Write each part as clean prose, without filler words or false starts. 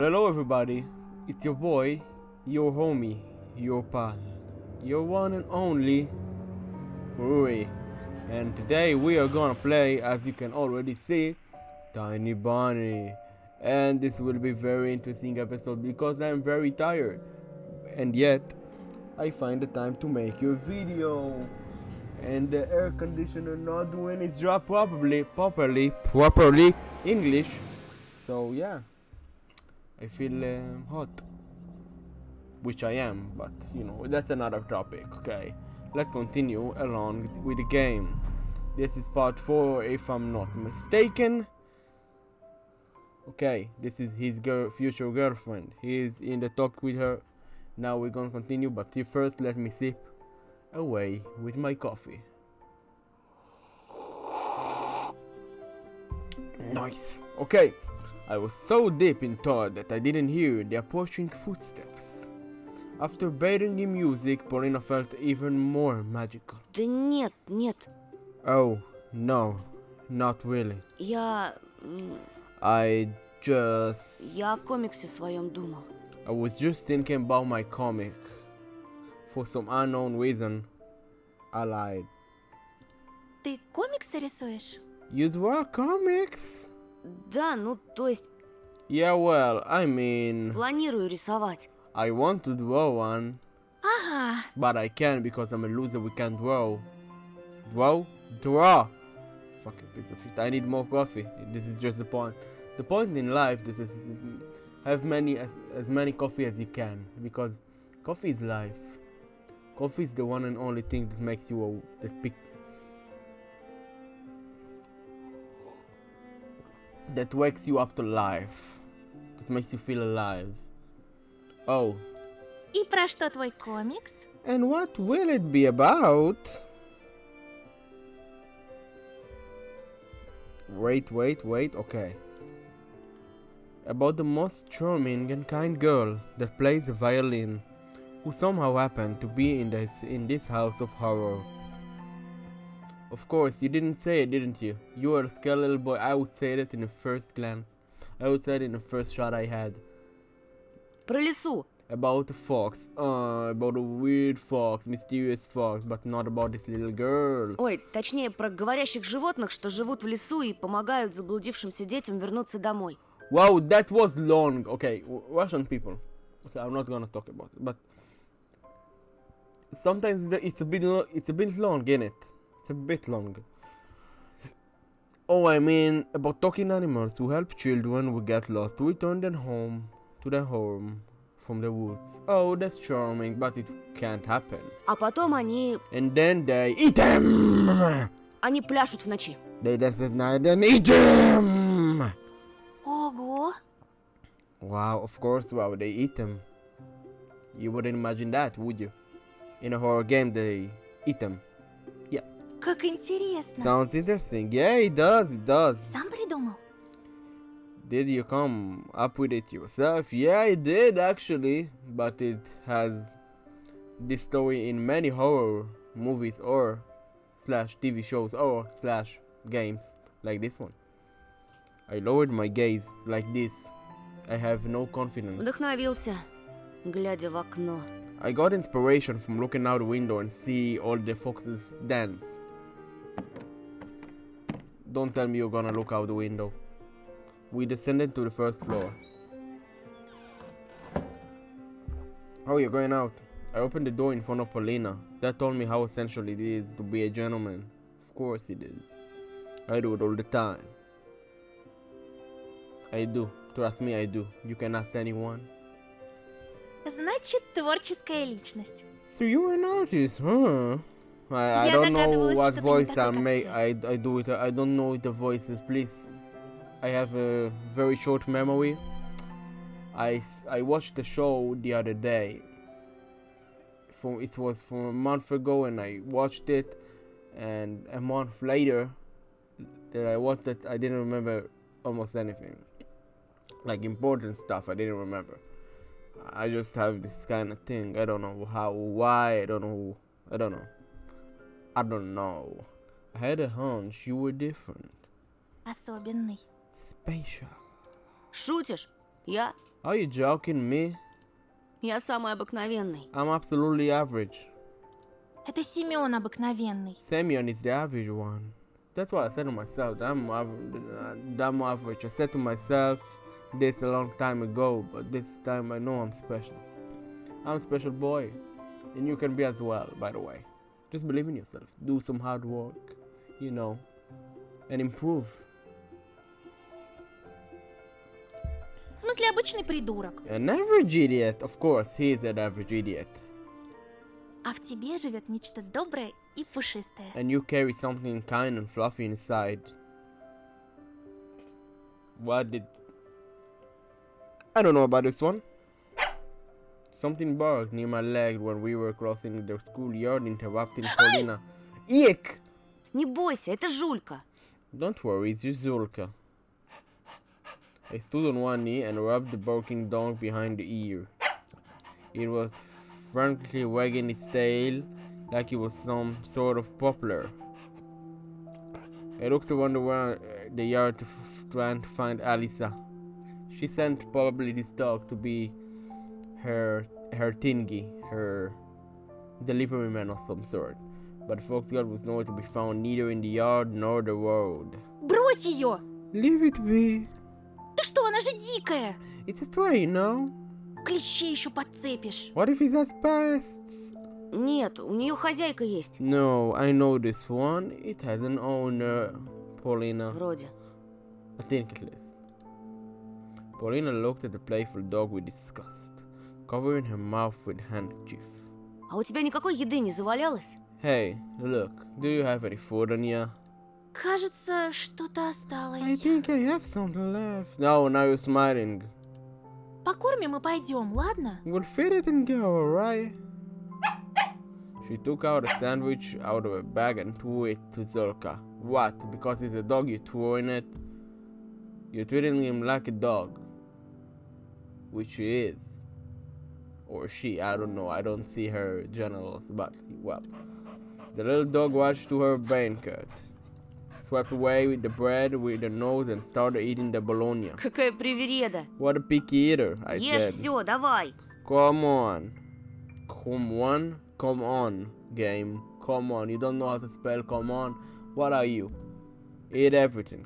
Hello everybody, it's your boy, your homie, your pal, your one and only Rui. And today we are gonna play, as you can already see, Tiny Bunny. And this will be very interesting episode because I'm very tired. And yet, I find the time to make your video. And the air conditioner not doing its job properly English. So yeah. I feel hot, which I am, but you know, that's another topic. Okay, let's continue along with the game. This is part 4 if I'm not mistaken. Okay, this is his future girlfriend. He is in the talk with her. Now we're gonna continue, but first let me sip away with my coffee. Nice. Okay. I was so deep in thought that I didn't hear the approaching footsteps. After bathing in music, Paulina felt even more magical. Да нет. Oh, no, not really. Я I о комиксе своем думал. I was just thinking about my comic. For some unknown reason, I lied. Ты комиксы рисуешь? You draw comics? Да, то есть Yeah, well, I mean, планирую рисовать. I want to draw one. Ага. But I can't because I'm a loser, we can't draw. Draw! Fucking piece of shit. I need more coffee. This is just the point. The point in life is have as many coffee as you can. Because coffee is life. Coffee is the one and only thing that makes you that wakes you up to life. That makes you feel alive. Oh. И про что твой комикс? And what will it be about? Wait, okay. About the most charming and kind girl that plays the violin, who somehow happened to be in this house of horror. Of course, you didn't say it, didn't you? You are a scared little boy. I would say that in the first glance. I would say it in the first shot I had. Про лису. About the fox. About a weird fox, mysterious fox, but not about this little girl. Ой, точнее, про говорящих животных, что живут в лесу и помогают заблудившимся детям вернуться домой. Wow, that was long. Okay, Russian people. Okay, I'm not gonna talk about it, but sometimes it's a bit long, isn't it? It's a bit long. Oh, I mean about talking animals who help children who get lost to return them home to their home from the woods. Oh, that's charming, but it can't happen. А потом они And then they eat them. Они пляшут в ночи. They dance at night and eat them. Ого! Wow, of course, wow, they eat them. You wouldn't imagine that, would you? In a horror game, they eat them. Yeah. Как интересно. Sounds interesting. Yeah, it does. Сам придумал? Did you come up with it yourself? Yeah, I did actually. But it has this story in many horror movies or / TV shows or / games like this one. I lowered my gaze like this. I have no confidence. Вдохновился, глядя в окно. I got inspiration from looking out the window and see all the foxes dance. Don't tell me you're gonna look out the window. We descended to the first floor. Oh, you're going out. I opened the door in front of Paulina. That told me how essential it is to be a gentleman. Of course it is. I do it all the time. I do. Trust me, I do. You can ask anyone. Значит, творческая личность. So you're an artist, huh? I don't know what voice I do it. I don't know the voices, please. I have a very short memory. I watched the show the other day. It was from a month ago, and I watched it, and a month later that I watched it, I didn't remember almost anything. Like important stuff, I didn't remember. I just have this kind of thing. I don't know why. I don't know. I had a hunch you were different. Особенный. Spatial. Шутишь? Я Are you joking me? Я самый обыкновенный. I'm absolutely average. Это Семен обыкновенный. Semyon is the average one. That's what I said to myself. I'm average. I said to myself this a long time ago, but this time I know I'm special. I'm a special boy. And you can be as well, by the way. Just believe in yourself. Do some hard work, you know, and improve. В смысле, обычный придурок. An average idiot, of course, he is an average idiot. А в тебе живет нечто доброе и пушистое. And you carry something kind and fluffy inside. What did... I don't know about this one. Something barked near my leg when we were crossing the schoolyard, interrupting Paulina. Eek! Не бойся, это Жулька. Don't worry, it's just Zulka. I stood on one knee and rubbed the barking dog behind the ear. It was frantically wagging its tail like it was some sort of poplar. I looked around the yard trying to find Alisa. She sent probably this dog to be her thingy, her delivery man of some sort. But Fox God was nowhere to be found, neither in the yard nor the road. Брось ее! Leave it be. Ты что, она же дикая! It's a stray, you know? Клещей еще подцепишь. What if it has pests? Нет, у нее хозяйка есть. No, I know this one. It has an owner, Paulina. Вроде. I think it is. Paulina looked at the playful dog with disgust, covering her mouth with handkerchief. А у тебя никакой еды не завалялось? Hey, look, do you have any food on you? Кажется, что-то осталось. I think I have something left. No, now you're smiling. Покормим и пойдем, ладно? We'll feed it and go, alright? She took out a sandwich out of a bag and threw it to Zulka. What? Because it's a dog you threw in it? You're treating him like a dog. Which she is. Or she, I don't know. I don't see her genitals, but well. The little dog watched to her banquet, swept away with the bread with her nose and started eating the bologna. Какая привереда. What a picky eater, I Ешь said. все, давай. Come on. Come on, game. Come on. You don't know how to spell come on. What are you? Eat everything.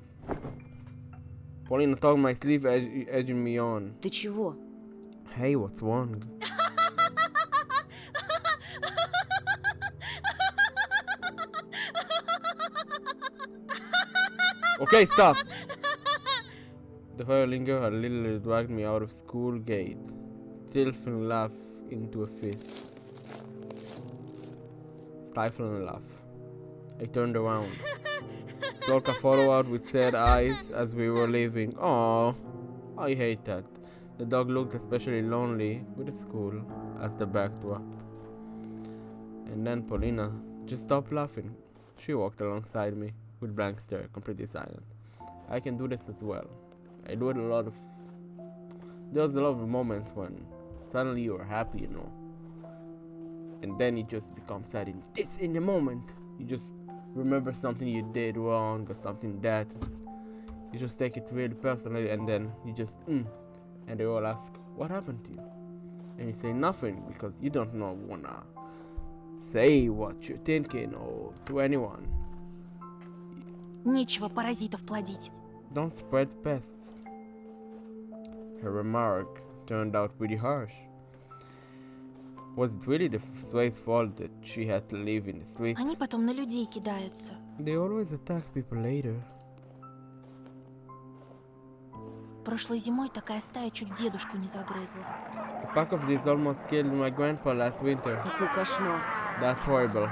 Paulina tugged my sleeve, edging me on. Ты чего? Hey, what's wrong? Okay, stop! The violin girl had literally dragged me out of school gate, stifling laugh into a fist. Stifling a laugh. I turned around. Solka followed out with sad eyes as we were leaving. Aww, I hate that. The dog looked especially lonely with the school as the backdrop. And then Paulina just stopped laughing. She walked alongside me with blank stare, completely silent. I can do this as well. I do it a lot of... There's a lot of moments when suddenly you are happy, you know. And then you just become sad in the moment. You just remember something you did wrong or something that you just take it really personally, and then you just and they all ask, what happened to you? And you say nothing because you don't know wanna say what you're thinking or to anyone. Нечего паразитов плодить. Don't spread pests. Her remark turned out pretty harsh. Was it really the Sway's fault that she had to live in the street? Они потом на людей кидаются. They always attack people later. Прошлой зимой такая стая чуть дедушку не загрызла. A pack of these almost killed my grandpa last winter. Какой кошмар. That's horrible.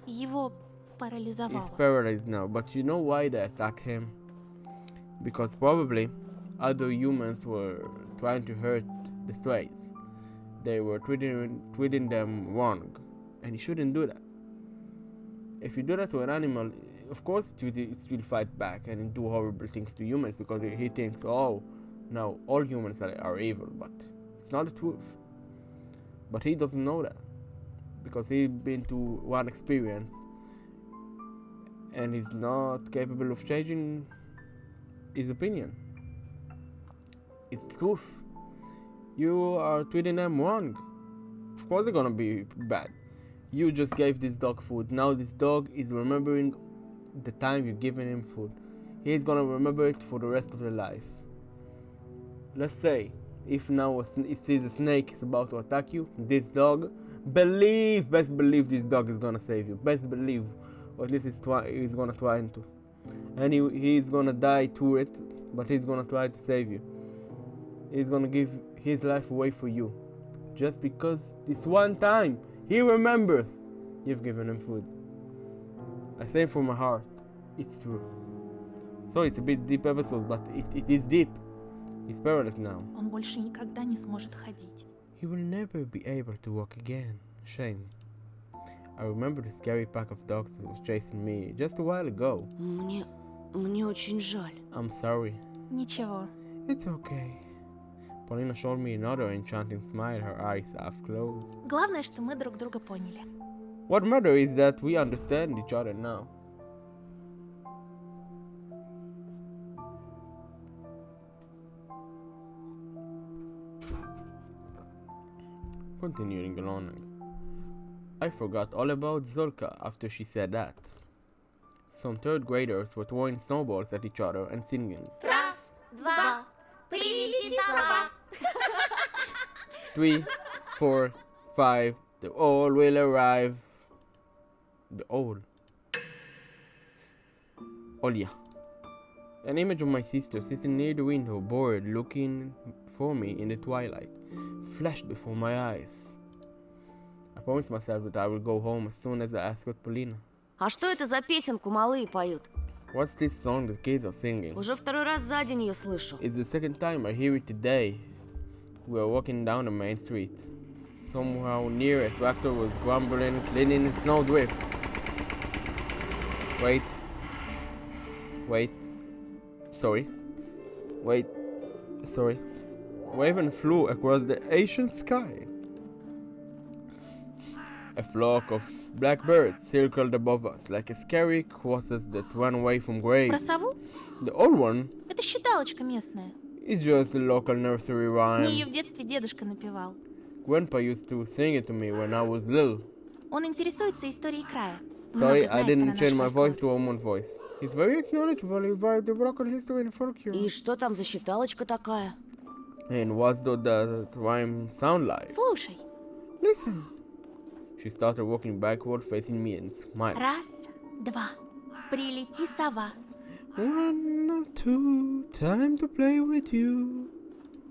Его He's парализовало. paralyzed now, but you know why they attacked him? Because probably other humans were trying to hurt the strays. They were treating them wrong, and you shouldn't do that. If you do that to an animal, of course it will fight back and do horrible things to humans because he thinks, oh, no, all humans are evil, but it's not the truth. But he doesn't know that because he's been to one experience and he's not capable of changing his opinion. It's truth. You are treating them wrong. Of course they're gonna be bad. You just gave this dog food. Now this dog is remembering the time you've given him food. He's gonna remember it for the rest of their life. Let's say, if now he sees a snake is about to attack you, this dog, best believe this dog is gonna save you. Best believe, or at least he's gonna try to. And he's gonna die to it, but he's gonna try to save you. He's gonna give his life away for you. Just because this one time he remembers you've given him food. I say it from my heart. It's true. Sorry, it's a bit deep episode, but it is deep. He's paralyzed now. Он больше никогда не сможет ходить. He will never be able to walk again. Shame. I remember the scary pack of dogs that was chasing me just a while ago. Мне очень жаль. I'm sorry. Ничего. It's okay. Paulina showed me another enchanting smile, her eyes half closed. Главное, что мы друг друга поняли. What matters is that we understand each other now. Continuing along. I forgot all about Zolka after she said that. Some third graders were throwing snowballs at each other and singing. Раз, два, прилети сова. 3, 4, 5, the owl will arrive. The owl. Olya. An image of my sister sitting near the window, bored, looking for me in the twilight, flashed before my eyes. I promised myself that I will go home as soon as I asked Paulina. А что это за песенку малые поют? What's this song the kids are singing? Уже второй раз за день ее слышу. It's the second time I hear it today. We are walking down the main street. Somehow near a tractor was grumbling, cleaning snow drifts. Wait. Sorry. Raven flew across the Asian sky. A flock of blackbirds circled above us like a scary crosses that ran away from Про graves. сову? The old one Это считалочка местная. is just a local nursery Мне ее rhyme. в детстве дедушка напевал. Grandpa used to sing it to me when I was little. Он интересуется историей края. Sorry, Много I знает didn't про change наш my фольклор. voice to a woman voice. He's very acknowledgeable about the local history and folklore. И что там за считалочка такая? And what does that rhyme sound like? Слушай. Listen. She started walking backward, facing me and smiled. Раз, два. Прилети сова. 1, 2, time to play with you.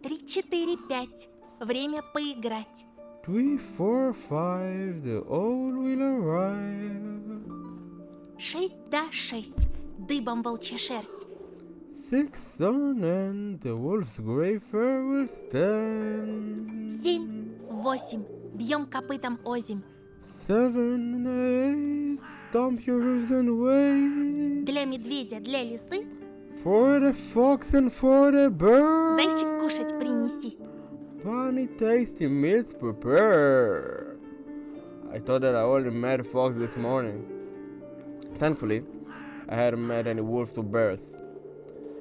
3, 4, 5. Время поиграть. 3, 4, 5, the old will arrive. 6 да 6. Дыбом волчья шерсть. 6 on and the wolf's grey fur will stand. 7, 8. Бьем копытом озимь. 7, 8, stomp your hooves and away. Для медведя, для лисы. For the fox and for the bird. Зайчик кушать принеси. Bunny tasty meals prepare. I thought that I already met a fox this morning. Thankfully, I hadn't met any wolves or bears.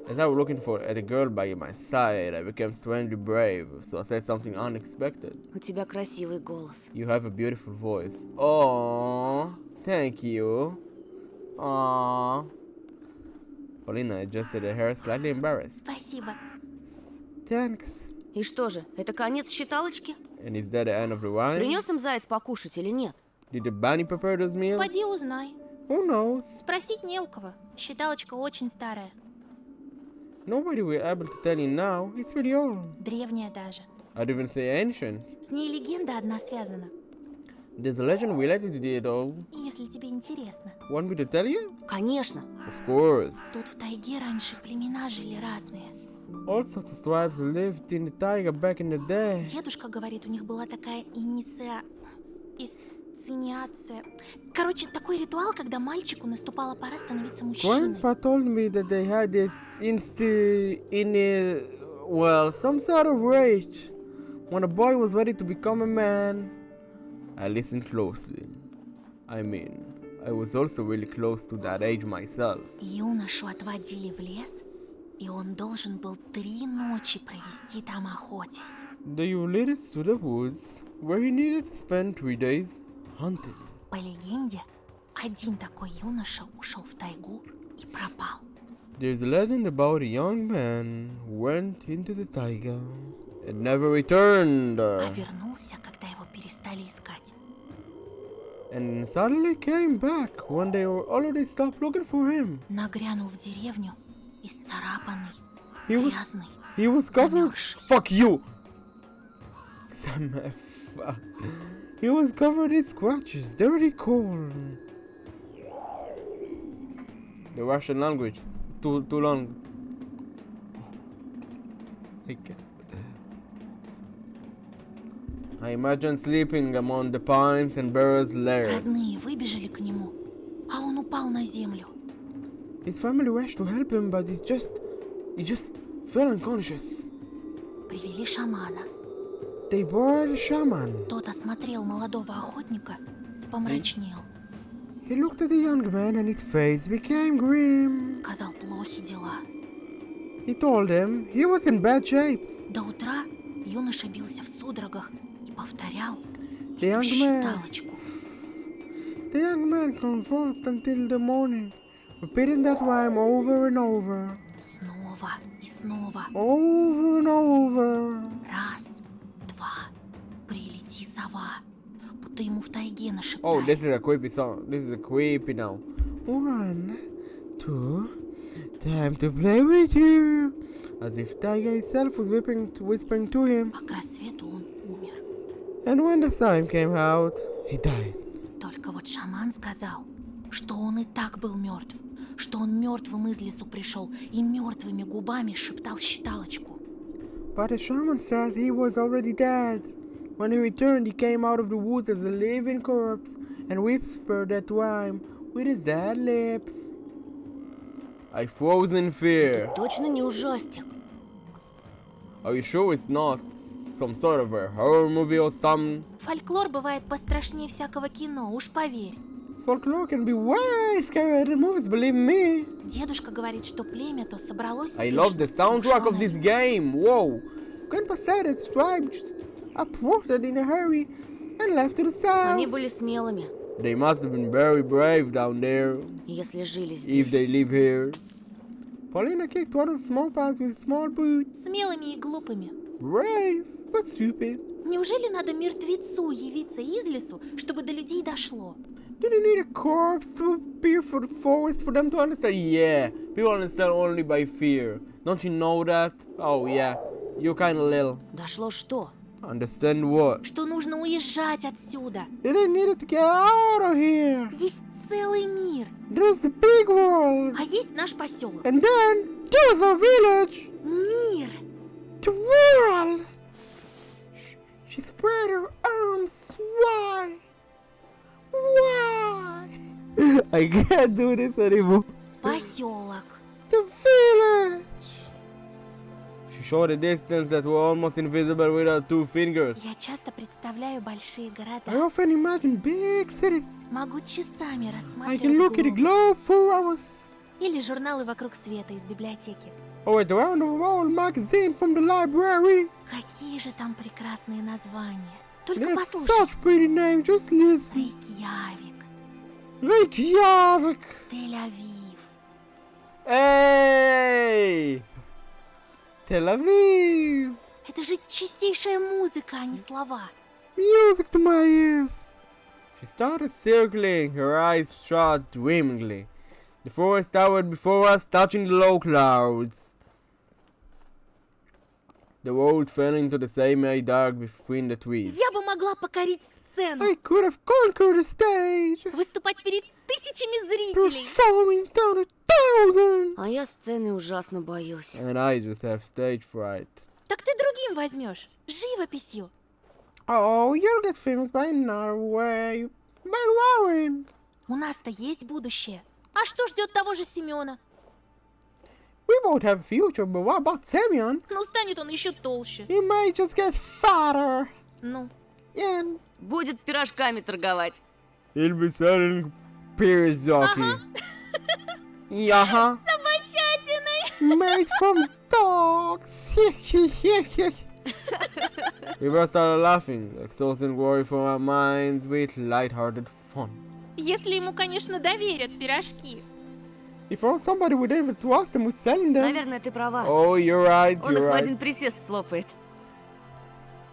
As I was looking at a girl by my side, I became strangely brave, so I said something unexpected. У тебя красивый голос. You have a beautiful voice. Oh, thank you. Aww. Paulina adjusted her hair, slightly embarrassed. Спасибо. Thanks. И что же, это конец считалочки? And is that the end of the rhyme? Принес им заяц покушать или нет? Did the bunny prepare those meals? Поди узнай. Who knows? Спросить не у кого. Считалочка очень старая. Nobody will be able to tell you now. It's really old. Древняя даже. I'd even say ancient. С ней легенда одна связана. There's a legend related to it, though. Если тебе интересно. Want me to tell you? Конечно. Of course. Тут в тайге раньше племена жили разные. All sorts of tribes lived in the taiga back in the day. Дедушка говорит, у них была такая инсценяция. Короче, такой ритуал, когда мальчику наступала пора становиться мужчиной. Grandpa told me that they had this some sort of rage when a boy was ready to become a man. I listened closely. I mean, I was also really close to that age myself. Юношу отводили в лес, И он должен был 3 ночи провести там охотясь. They led us to the woods, where he needed to spend 3 days hunting. По легенде, один такой юноша ушел в тайгу и пропал. There's a legend about a young man who went into the taiga and never returned. А вернулся, когда его перестали искать. And suddenly came back when they were already stopped looking for him. Нагрянул в деревню, исцарапанный, He was- грязный. He was covered. Замерзший. Fuck you! He was covered in scratches, dirty cold. The Russian language, too long. I imagine sleeping among the pines and birds' lairs. Родные выбежали к нему, а он упал на землю. His family rushed to help him, but he just fell unconscious. Привели шамана. They brought a shaman. Тот осмотрел молодого охотника, помрачнел. He looked at the young man and his face became grim. Сказал, плохи дела. He told him he was in bad shape. До утра юноша бился в судорогах и повторял The эту young man- считалочку. The young man convulsed until the morning, repeating that rhyme over and over. Снова и снова. Over and over. Раз, два, прилети, сова. Будто ему в тайге Oh, нашептали. this is a creepy song. This is a creepy now. 1, 2, time to play with you. As if Tiger itself was whispering to him. А к рассвету он умер. And when the sun came out, he died. Только вот шаман сказал, что он и так был мертв, что он мертвым из лесу пришел и мертвыми губами шептал считалочку. But the shaman says he was already dead. When he returned, he came out of the woods as a living corpse and whispered that rhyme with his dead lips. I froze in fear. Точно не ужастик. Are you sure it's not some sort of a horror movie or something? Фольклор бывает пострашнее всякого кино, уж поверь. Folklore can be way scarier than movies, believe me. Дедушка говорит, что племя то собралось I спешно, love the soundtrack ушло of на this юг. game. Whoa. Grandpa said its tribe just uprooted in a hurry and left to the Они south. были смелыми, They must have been very brave down there если жили if здесь. they live here. Paulina kicked one of the small paths with a small boot. Смелыми и глупыми. Brave, but stupid. Неужели надо мертвецу явиться из лесу, чтобы до людей дошло? Do they need a corpse to appear for the forest for them to understand? Yeah, people understand only by fear. Don't you know that? Oh yeah, you're kinda little. Дошло что? Understand what? Что нужно уезжать отсюда. They needed to get out of here. Есть целый мир, There's the big world. а есть наш поселок. And then there's a village. Мир! The world. She spread her arms wide. Why? I can't do this anymore. Поселок. The village. She showed a distance that were almost invisible with her 2 fingers. Я часто представляю большие I города. often imagine big cities. Могу часами I can рассматривать look at the глобус. globe for hours. Или журналы «Вокруг света» из библиотеки. Or at the round of a world magazine from the library. Какие же там прекрасные названия. Только They have послушай. such pretty names. Just listen. Рейкьявик, Reykjavik. Тель-Авив. Hey! Tel Aviv. Это же чистейшая музыка, а не слова. Music to my ears. She started circling, her eyes shut dreamingly. The forest towered before us, touching the low clouds. The road fell into the same dark between the trees. Я бы могла покорить сцену, I could have conquered the stage. выступать перед тысячами зрителей. Performing down 1,000. А я сцены ужасно боюсь. And I just have stage fright. Так ты другим возьмешь, живописью. Oh, you'll get famous by another way. By drawing. У нас-то есть будущее. А что ждет того же Семена? We both have a future, but what about Semyon? Ну, станет он еще толще. He may just get fatter. Ну, And Будет пирожками торговать. he'll be selling pierogi. Yeah. собачатиной! made from dogs. We burst started laughing, exhausting worry from our minds with light-hearted fun. Если ему, конечно, доверят пирожки. If somebody would ever trust them with selling them. Наверное, ты права. Oh, you're right, Он их you're в right. один присест слопает.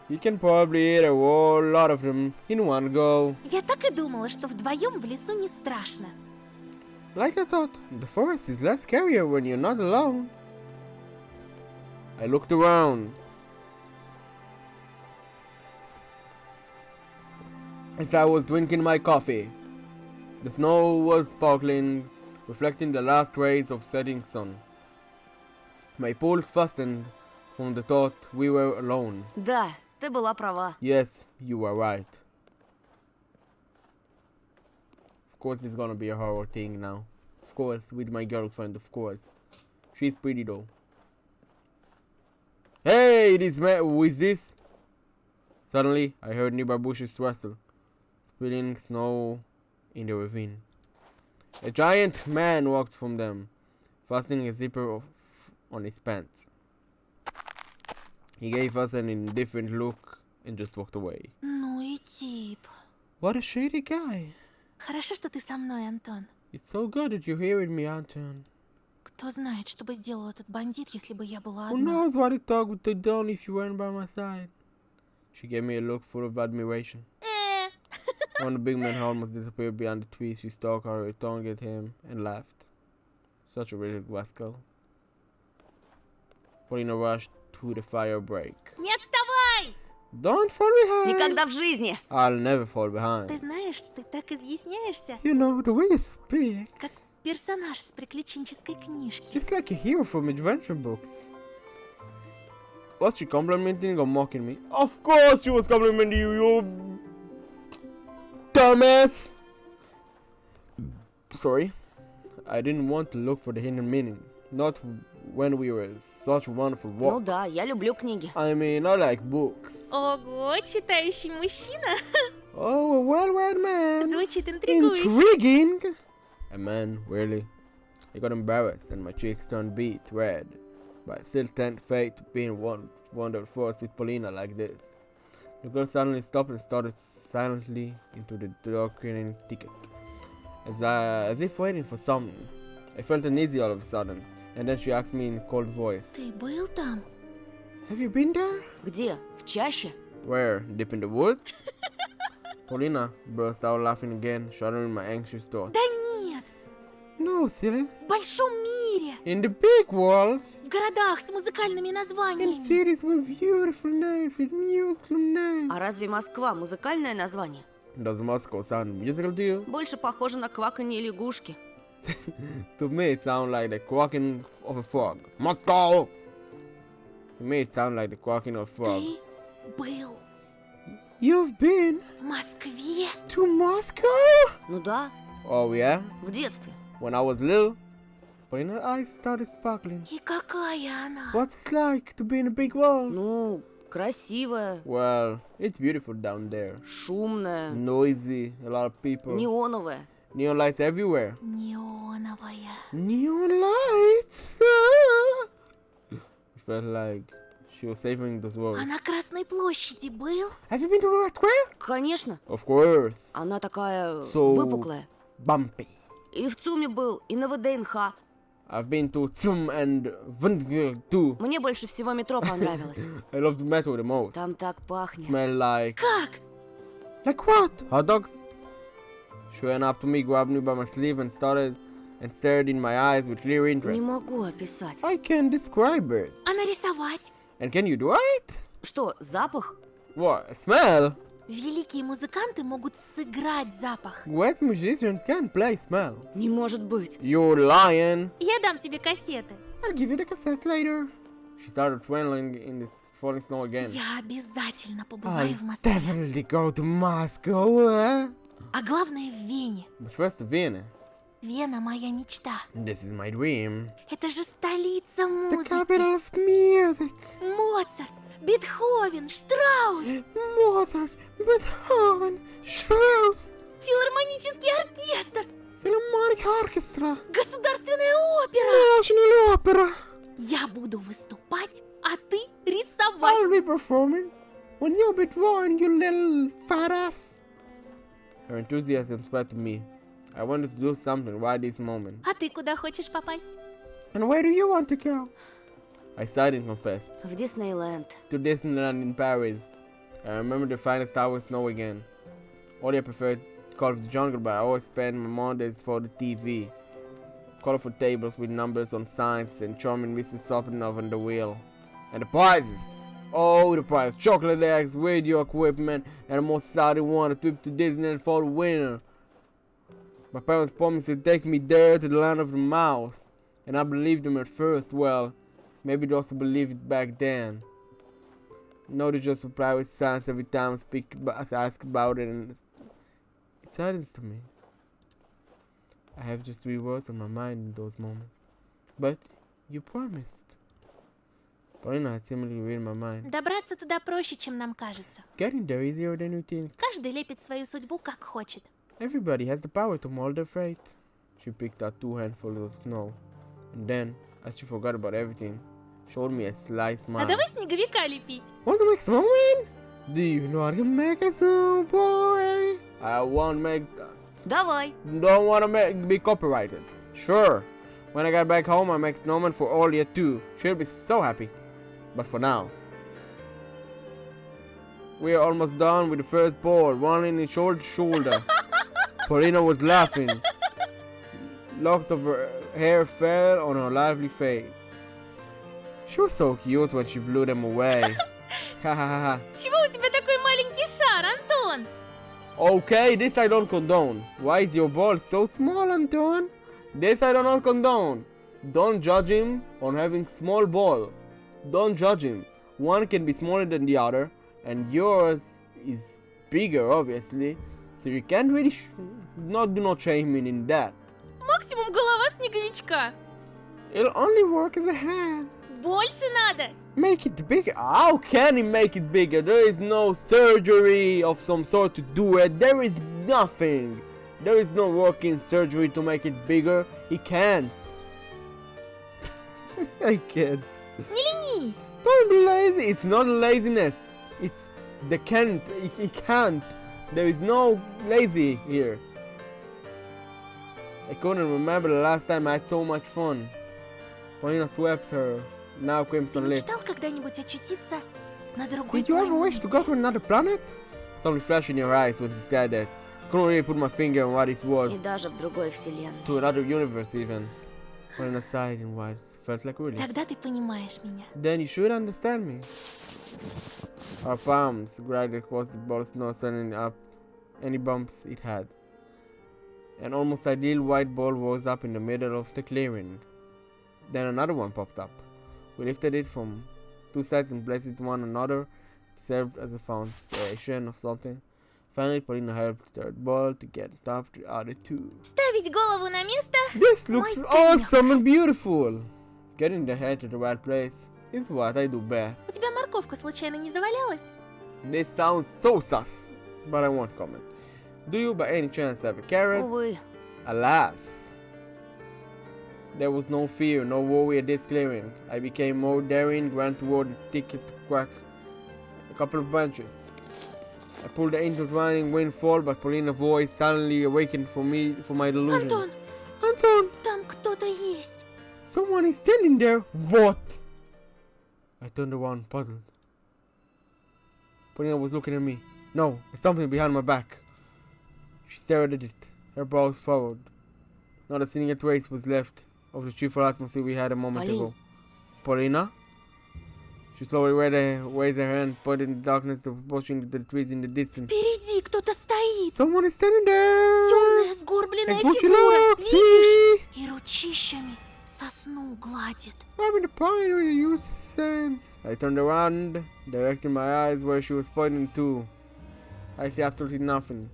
You can probably eat a whole lot of them in one go. Я так и думала, что вдвоем в лесу не страшно. Like I thought, the forest is less scarier when you're not alone. I looked around. As I was drinking my coffee, the snow was sparkling, reflecting the last rays of setting sun. My pulse fastened from the thought we were alone. Да, ты была права. Yes, you are right. Of course it's gonna be a horror thing now. Of course, with my girlfriend, of course. She's pretty though. Hey, who is this? Suddenly, I heard nearby bushes rustle, spilling snow in the ravine. A giant man walked from them, fastening a zipper on his pants. He gave us an indifferent look and just walked away. Ну и тип. What a shady guy. Хорошо, что ты со мной, Антон. It's so good that you're here with me, Anton. Кто знает, что бы сделал этот бандит, если бы я была Who одна. knows what the dog would have done if you weren't by my side? She gave me a look full of admiration. When the big man almost disappeared behind the trees, she stuck out her tongue at him and laughed. Such a little rascal. Paulina rushed to the fire break. Не отставай! Don't fall behind! Никогда в жизни. I'll never fall behind. Ты знаешь, ты так изъясняешься, You know, the way you speak, как персонаж с приключенческой книжки. just like a hero from adventure books. Was she complimenting or mocking me? Of course she was complimenting you, you dumbass! Sorry. I didn't want to look for the hidden meaning. Not when we were such a wonderful walk. Ну да, я люблю книги. I mean, I like books. Ого, читающий мужчина. Oh, a well-read man. Звучит интригующе. Intriguing! A man, really? I got embarrassed and my cheeks turned beet red. But I still tempt fate to be in wonder forced with Paulina like this. The girl suddenly stopped and started silently into the darkening thicket, as if waiting for something. I felt uneasy all of a sudden, and then she asked me in a cold voice, Ты был там? Have you been there? Где? В чаще? Where? Deep in the woods? Paulina burst out laughing again, shuddering my anxious thoughts. Да нет, No, silly. в большом мире, In the big world, в городах с музыкальными in названиями. cities with beautiful names, with musical names. А разве Москва музыкальное название? Does Moscow sound musical to you? Больше похоже на кваканье лягушки. To me, it sounds like the quacking of a frog. Moscow! To me, it sounds like the quacking of a frog. Ты был You've been в Москве? to Moscow? Ну да, Oh, yeah? в детстве. When I was little? Paulina's eyes started sparkling. И какая она? What's it like to be in a big world? Ну, красивая, Well, it's beautiful down there. шумная, Noisy, a lot of people. неоновая. Neon lights everywhere. Неоновая. Neon lights! It felt like she was savoring those words. А на Красной площади был? Have you been to Red Square? Конечно, Of course. она такая So- выпуклая. Bumpy. И в ЦУМе был, и на ВДНХ. I've been to Tsum and Vnd too. Мне больше всего метро понравилось. I love the metro the most. Там так пахнет. Smell like... Как? Like what? Hot dogs? She went up to me, grabbed me by my sleeve and stared in my eyes with clear Не interest. могу описать. I can describe it. А нарисовать? And can you do it? Что, запах? What? A smell? Великие музыканты могут сыграть запах. Great musicians can play smell. Не может быть. You're lying. Я дам тебе кассеты. I'll give you the cassettes later. She started trembling in the falling snow again. Я обязательно побываю в I'll Москве. definitely go to Moscow. А главное в Вене. But first to Vienna. Вена моя мечта. This is my dream. Это же столица The музыки. capital of music. Моцарт, Бетховен, Штраус, Mozart, Beethoven, Strauss, филармонический оркестр, Philharmonic Orchestra, государственная опера. National Opera. Я буду выступать, а ты I'll рисовать. be performing when you'll be drawing, you little fat ass. Her enthusiasm spread to me. I wanted to do something right this moment. А ты куда хочешь попасть? And where do you want to go? I sighed and confessed. В Диснейленд. To Disneyland in Paris. I remember the finest hours snow again. Only I preferred Call of the Jungle, but I always spent my Mondays for the TV. Colorful tables with numbers on signs and charming Mrs. Sopinov on the wheel. And the prizes! Oh, the prize. Chocolate eggs, radio equipment, and the most exciting one, a trip to Disneyland for the winner. My parents promised to take me there to the land of the mouse. And I believed them at first. Well, maybe they also believed it back then. No, they just for private science every time I ask about it, and it saddens to me. I have just 3 words on my mind in those moments. But you promised. Polina had seemingly read my mind. Добраться туда проще, чем нам кажется. Getting there easier than you think. Каждый лепит свою судьбу, как хочет. Everybody has the power to mold their fate. She picked out 2 handfuls of snow. And then, as she forgot about everything, showed me a sly smile. А давай снеговика лепить. Want to make snowman? Do you know how to make a snow, boy? I won't make... Давай. Don't want to be copyrighted. Sure. When I get back home, I make snowman for Olia too. She'll be so happy. But for now, we are almost done with the first ball, running shoulder to shoulder. Paulina was laughing. Locks of her hair fell on her lively face. She was so cute when she blew them away. Ha ha ha ha. Чего у тебя такой маленький шар, Антон? Okay, this I don't condone. Why is your ball so small, Anton? This I do not condone. Don't judge him on having small ball. Don't judge him. One can be smaller than the other, and yours is bigger, obviously. So you can't really do not shame him in that. Максимум голова снеговичка. It'll only work as a hand. Больше надо. Make it bigger? How can he make it bigger? There is no surgery of some sort to do it. There is nothing. There is no working surgery to make it bigger. He can't. I can't. Не ленись. Don't be lazy. It's not laziness. It's the can't. He can't. There is no lazy here. I couldn't remember the last time I had so much fun. Polina swept her now Ты crimson lips. мечтал когда-нибудь очутиться на другой Did you ever wish to go планете? to another planet? Something flashed in your eyes when she said that. Couldn't really put my finger on what it was. И даже в другой вселенной. To another universe even. Polina sighed in what felt like relief. Тогда ты понимаешь меня. Then you should understand me. Our palms dragged across the ball of snow, sending up any bumps it had. An almost ideal white ball rose up in the middle of the clearing. Then another one popped up. We lifted it from 2 sides and placed it one another. It served as a foundation of something. Finally, Polina helped the third ball to get on top of the other 2. Ставить голову на место. This looks My awesome and beautiful! Getting the head to the right place is what I do У best. тебя морковка случайно не завалялась? This sounds so sus, but I won't comment. Do you by any chance have a carrot? Увы. Alas! There was no fear, no worry at this clearing. I became more daring, ran toward the ticket to crack a couple of branches. I pulled the intertwining windfall, but Polina's voice suddenly awakened from my delusion. Антон, Anton! там кто-то есть. Someone is standing there! What? I turned around, puzzled. Polina was looking at me. No, it's something behind my back. She stared at it, her brows furrowed. Not a single trace was left of the cheerful atmosphere we had a moment ago. Polina? She slowly raised her hand, pointing in the darkness, pushing the trees in the distance. Впереди кто-то стоит. Someone is standing there! Темная сгорбленная And Gucci фигура. look, Видишь? see? И ручищами сосну гладит. I'm in the pine where you used to stand. I turned around, directing my eyes where she was pointing to. I see absolutely nothing.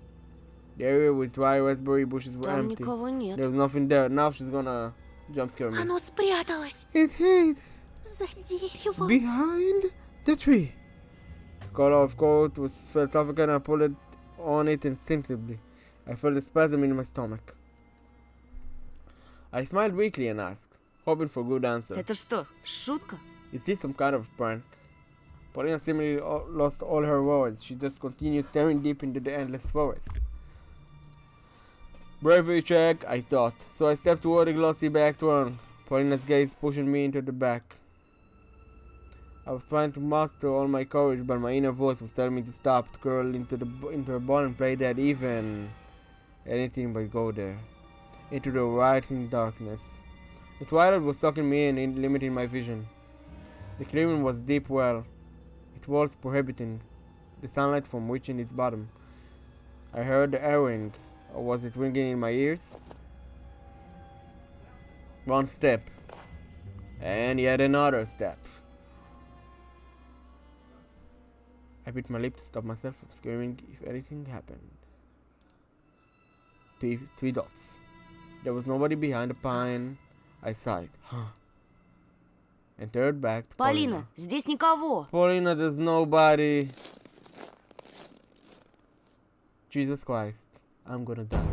The area with dry raspberry bushes were Там empty. никого нет. There was nothing there. Now she's gonna jump scare me. Оно спряталось It hid за деревом. behind the tree. The color of coat felt suffocating. I pulled on it instinctively. I felt a spasm in my stomach. I smiled weakly and asked, hoping for a good answer. Это что, шутка? Is this some kind of prank? Paulina seemingly lost all her words. She just continued staring deep into the endless forest. Bravery check, I thought. So I stepped toward the glossy back turn. Paulina's gaze pushing me into the back. I was trying to muster all my courage, but my inner voice was telling me to stop, to curl into a ball and play that even. Anything but go there. Into the rioting darkness. The twilight was sucking me in and limiting my vision. The clearing was deep well. It was prohibiting the sunlight from reaching its bottom. I heard the air ring, or was it ringing in my ears? One step, and yet another step. I bit my lip to stop myself from screaming if anything happened. Three dots. There was nobody behind the pine. I sighed. And turned back to Полина, здесь никого. Paulina, there's nobody. Jesus Christ, I'm gonna die.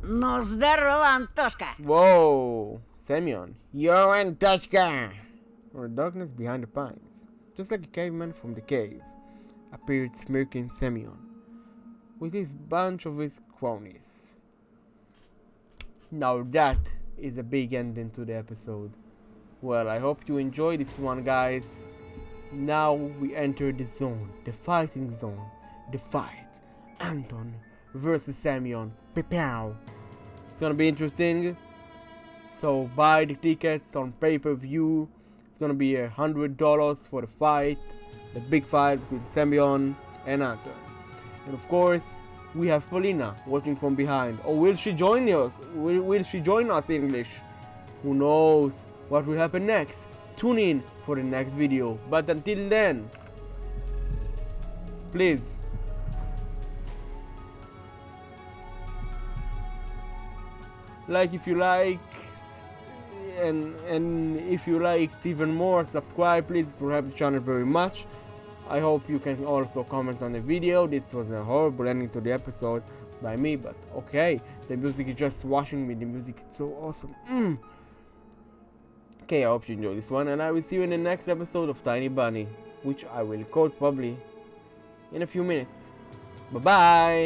Ну, здорово, Антошка. Whoa, Semyon, you're Antashka. From the darkness behind the pines, just like a caveman from the cave, appeared smirking Semyon, with his bunch of his cronies. Now that is a big ending to the episode. Well, I hope you enjoyed this one, guys. Now we enter the zone, the fighting zone, the fight. Anton versus Semyon. Pow. It's gonna be interesting. So buy the tickets on pay-per-view. It's gonna be $100 for the fight, the big fight between Semyon and Anton. And of course, we have Paulina watching from behind. Or will she join us? Will she join us in English? Who knows what will happen next? Tune in for the next video. But until then, please like if you like, and if you liked even more, subscribe please. It will help the channel very much. I hope you can also comment on the video. This was a horrible ending to the episode by me, but okay. The music is just washing me. The music is so awesome. Okay, I hope you enjoyed this one, and I will see you in the next episode of Tiny Bunny, which I will record probably in a few minutes. Bye bye.